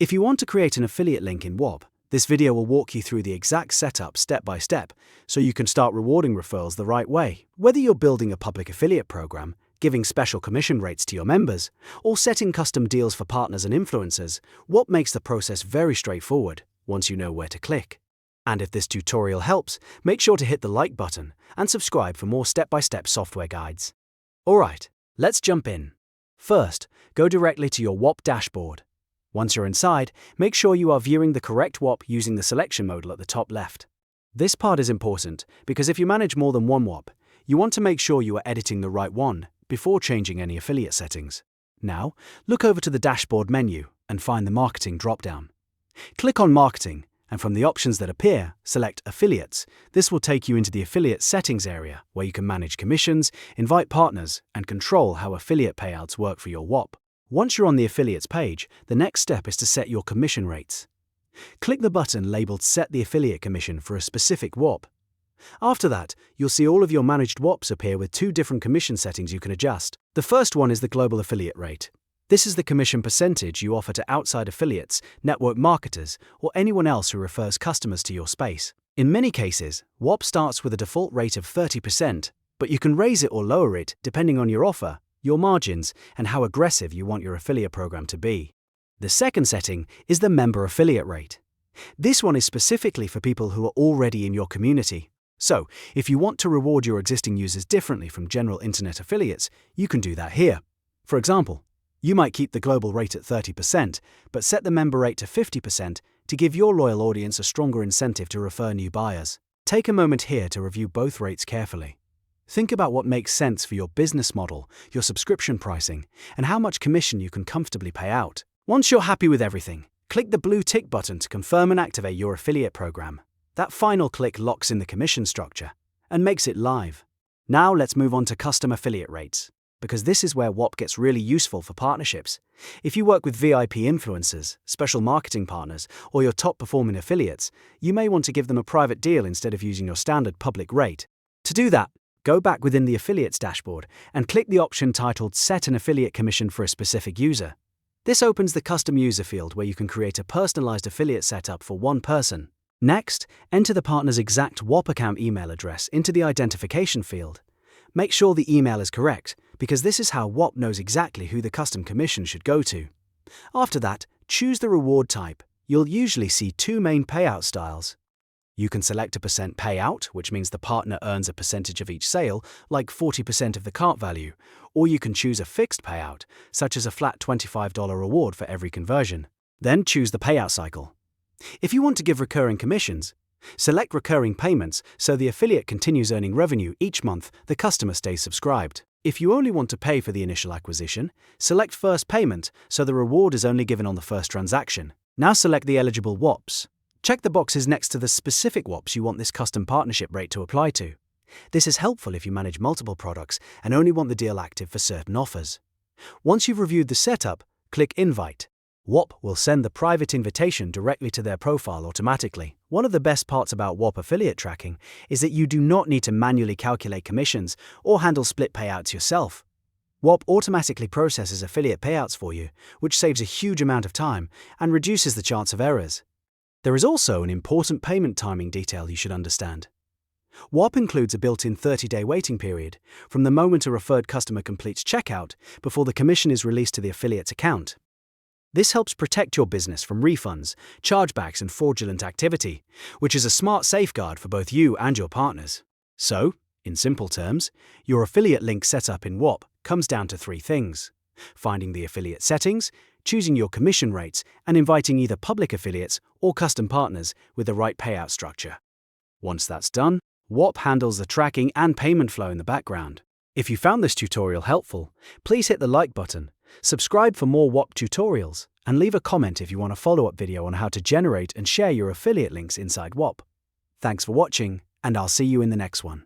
If you want to create an affiliate link in Whop, this video will walk you through the exact setup step by step so you can start rewarding referrals the right way. Whether you're building a public affiliate program, giving special commission rates to your members, or setting custom deals for partners and influencers, Whop makes the process very straightforward once you know where to click. And if this tutorial helps, make sure to hit the like button and subscribe for more step-by-step software guides. Alright, let's jump in. First, go directly to your Whop dashboard. Once you're inside, make sure you are viewing the correct Whop using the selection modal at the top left. This part is important because if you manage more than one Whop, you want to make sure you are editing the right one before changing any affiliate settings. Now, look over to the dashboard menu and find the Marketing dropdown. Click on Marketing, and from the options that appear, select Affiliates. This will take you into the Affiliate Settings area, where you can manage commissions, invite partners, and control how affiliate payouts work for your Whop. Once you're on the Affiliates page, the next step is to set your commission rates. Click the button labeled Set the Affiliate Commission for a specific Whop. After that, you'll see all of your managed Whops appear with two different commission settings you can adjust. The first one is the Global Affiliate Rate. This is the commission percentage you offer to outside affiliates, network marketers, or anyone else who refers customers to your space. In many cases, Whop starts with a default rate of 30%, but you can raise it or lower it depending on your offer, your margins, and how aggressive you want your affiliate program to be. The second setting is the Member Affiliate Rate. This one is specifically for people who are already in your community. So, if you want to reward your existing users differently from general internet affiliates, you can do that here. For example, you might keep the global rate at 30%, but set the member rate to 50% to give your loyal audience a stronger incentive to refer new buyers. Take a moment here to review both rates carefully. Think about what makes sense for your business model, your subscription pricing, and how much commission you can comfortably pay out. Once you're happy with everything, click the blue tick button to confirm and activate your affiliate program. That final click locks in the commission structure and makes it live. Now let's move on to custom affiliate rates, because this is where Whop gets really useful for partnerships. If you work with VIP influencers, special marketing partners, or your top performing affiliates, you may want to give them a private deal instead of using your standard public rate. To do that, go back within the Affiliates dashboard and click the option titled Set an Affiliate Commission for a specific user. This opens the Custom User field where you can create a personalized affiliate setup for one person. Next, enter the partner's exact Whop account email address into the Identification field. Make sure the email is correct, because this is how Whop knows exactly who the custom commission should go to. After that, choose the reward type. You'll usually see two main payout styles. You can select a % payout, which means the partner earns a percentage of each sale, like 40% of the cart value, or you can choose a fixed payout, such as a flat $25 reward for every conversion. Then choose the payout cycle. If you want to give recurring commissions, select recurring payments so the affiliate continues earning revenue each month the customer stays subscribed. If you only want to pay for the initial acquisition, select first payment so the reward is only given on the first transaction. Now select the eligible Whops. Check the boxes next to the specific Whops you want this custom partnership rate to apply to. This is helpful if you manage multiple products and only want the deal active for certain offers. Once you've reviewed the setup, click Invite. Whop will send the private invitation directly to their profile automatically. One of the best parts about Whop affiliate tracking is that you do not need to manually calculate commissions or handle split payouts yourself. Whop automatically processes affiliate payouts for you, which saves a huge amount of time and reduces the chance of errors. There is also an important payment timing detail you should understand. Whop includes a built-in 30-day waiting period from the moment a referred customer completes checkout before the commission is released to the affiliate's account. This helps protect your business from refunds, chargebacks, and fraudulent activity, which is a smart safeguard for both you and your partners. So, in simple terms, your affiliate link setup in Whop comes down to three things: finding the affiliate settings, choosing your commission rates, and inviting either public affiliates or custom partners with the right payout structure. Once that's done, Whop handles the tracking and payment flow in the background. If you found this tutorial helpful, please hit the like button, subscribe for more Whop tutorials, and leave a comment if you want a follow-up video on how to generate and share your affiliate links inside Whop. Thanks for watching, and I'll see you in the next one.